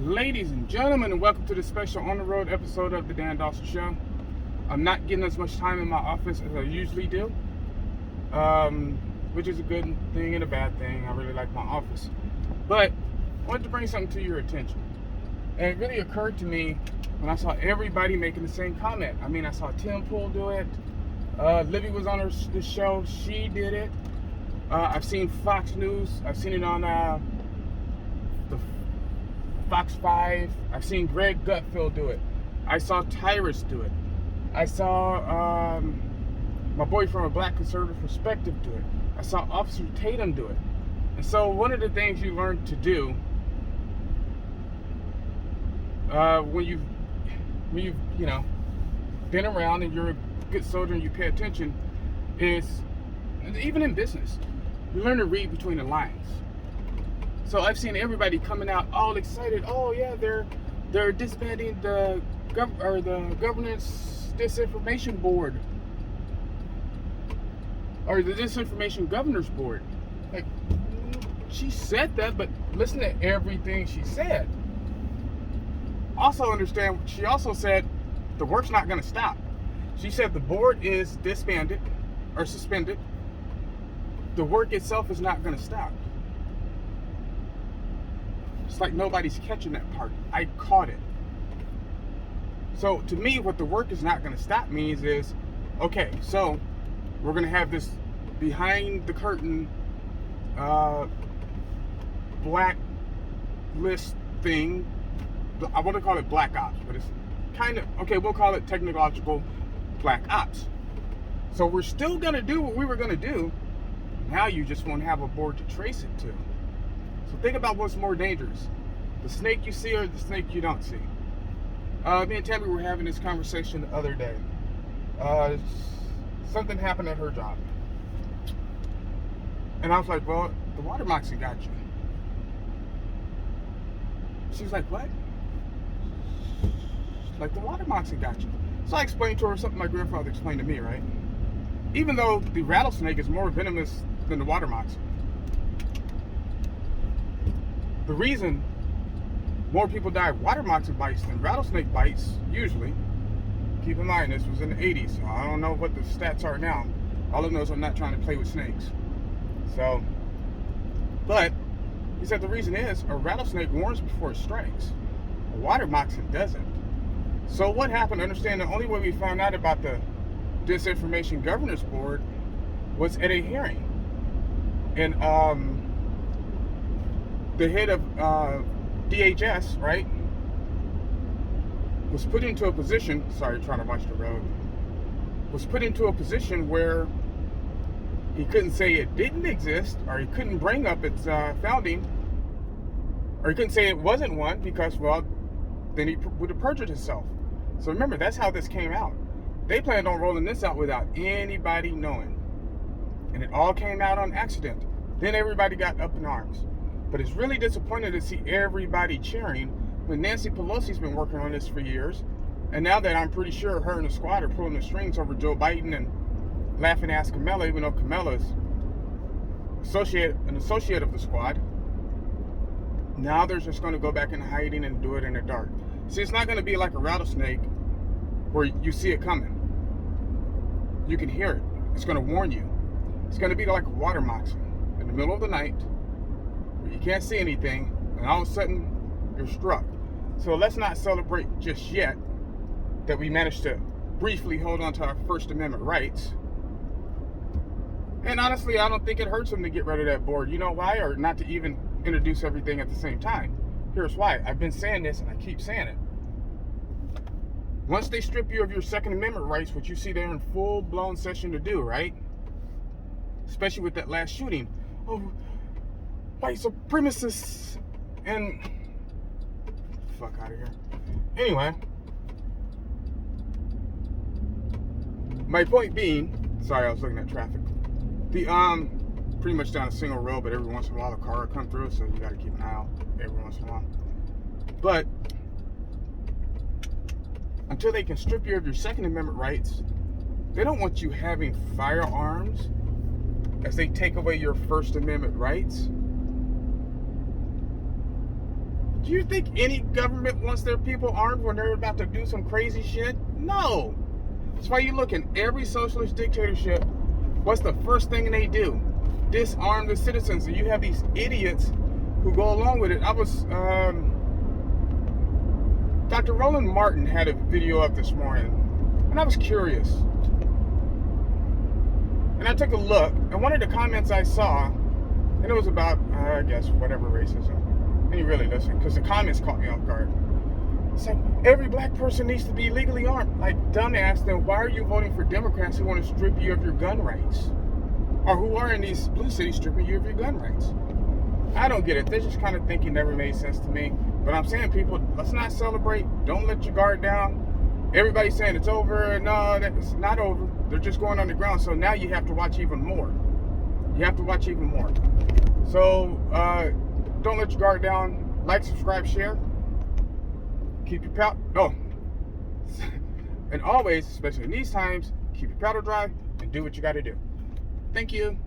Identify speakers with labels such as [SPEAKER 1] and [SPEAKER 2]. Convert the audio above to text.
[SPEAKER 1] Ladies and gentlemen, and welcome to this special on the road episode of the Dan Dawson Show. I'm not getting as much time in my office as I usually do, which is a good thing and a bad thing. I really like my office. But I wanted to bring something to your attention. And it really occurred to me when I saw everybody making the same comment. I mean, I saw Tim Pool do it. Libby was on the show. She did it. I've seen Fox News. I've seen it on the Fox 5. I've seen Greg Gutfeld do it. I saw Tyrus do it. I saw my boy from a black conservative perspective do it. I saw Officer Tatum do it. And so one of the things you learn to do when you've been around and you're a good soldier and you pay attention is, even in business, you learn to read between the lines. So I've seen everybody coming out all excited. Oh yeah, they're disbanding the Governance Disinformation Board or the Disinformation Governance Board. Like, she said that, but listen to everything she said. Also understand, she also said the work's not going to stop. She said the board is disbanded or suspended. The work itself is not going to stop. It's like nobody's catching that part. I caught it. So to me, what the work is not going to stop means is, okay, so we're going to have this behind the curtain blacklist thing. I want to call it black ops, but it's kind of, okay, we'll call it technological black ops. So we're still going to do what we were going to do. Now you just won't have a board to trace it to. So think about what's more dangerous, the snake you see or the snake you don't see. Me and Tammy were having this conversation the other day. Something happened at her job. And I was like, well, the water moxie got you. She's like, what? Like, the water moxie got you. So I explained to her something my grandfather explained to me, right? Even though the rattlesnake is more venomous than the water moxie. The reason more people die of water moxie bites than rattlesnake bites, usually, keep in mind, this was in the 80s, so I don't know what the stats are now. All I know is I'm not trying to play with snakes. So, but, he said the reason is, a rattlesnake warns before it strikes. A water moccasin doesn't. So what happened, understand the only way we found out about the Disinformation Governance Board was at a hearing. And the head of DHS, right, was put into a position, sorry, trying to watch the road, was put into a position where he couldn't say it didn't exist, or he couldn't bring up its founding, or he couldn't say it wasn't one because, well, then he would have perjured himself. So remember, that's how this came out. They planned on rolling this out without anybody knowing. And it all came out on accident. Then everybody got up in arms. But it's really disappointing to see everybody cheering when Nancy Pelosi's been working on this for years. And now that I'm pretty sure her and the squad are pulling the strings over Joe Biden and laughing ass Kamala, even though Kamala's an associate of the squad. Now they're just going to go back in hiding and do it in the dark. See, it's not going to be like a rattlesnake where you see it coming. You can hear it. It's going to warn you. It's going to be like a water moccasin in the middle of the night where you can't see anything, and all of a sudden you're struck. So let's not celebrate just yet that we managed to briefly hold on to our First Amendment rights. And honestly, I don't think it hurts them to get rid of that board. You know why? Or not to even introduce everything at the same time. Here's why. I've been saying this and I keep saying it. Once they strip you of your Second Amendment rights, which you see they're in full-blown session to do, right? Especially with that last shooting. Oh, white supremacists and... fuck out of here. Anyway. My point being... sorry, I was looking at traffic. The, pretty much down a single road, but every once in a while a car will come through, so you gotta keep an eye out every once in a while. But until they can strip you of your Second Amendment rights, they don't want you having firearms as they take away your First Amendment rights. Do you think any government wants their people armed when they're about to do some crazy shit? No. That's why you look in every socialist dictatorship, what's the first thing they do? Disarm the citizens. And you have these idiots who go along with it. Dr. Roland Martin had a video up this morning, and I was curious. And I took a look, and one of the comments I saw, and it was about, I guess, whatever racism. And you really listen, because the comments caught me off guard. It's like, every black person needs to be legally armed. Like, dumbass, then why are you voting for Democrats who want to strip you of your gun rights? Or who are in these blue cities stripping you of your gun rights? I don't get it. They're just kind of thinking never made sense to me. But I'm saying, people, let's not celebrate. Don't let your guard down. Everybody's saying it's over. No, it's not over. They're just going underground. So now you have to watch even more. You have to watch even more. So, don't let your guard down. Like, subscribe, share. Keep your powder. Oh. And always, especially in these times, keep your powder dry and do what you got to do. Thank you.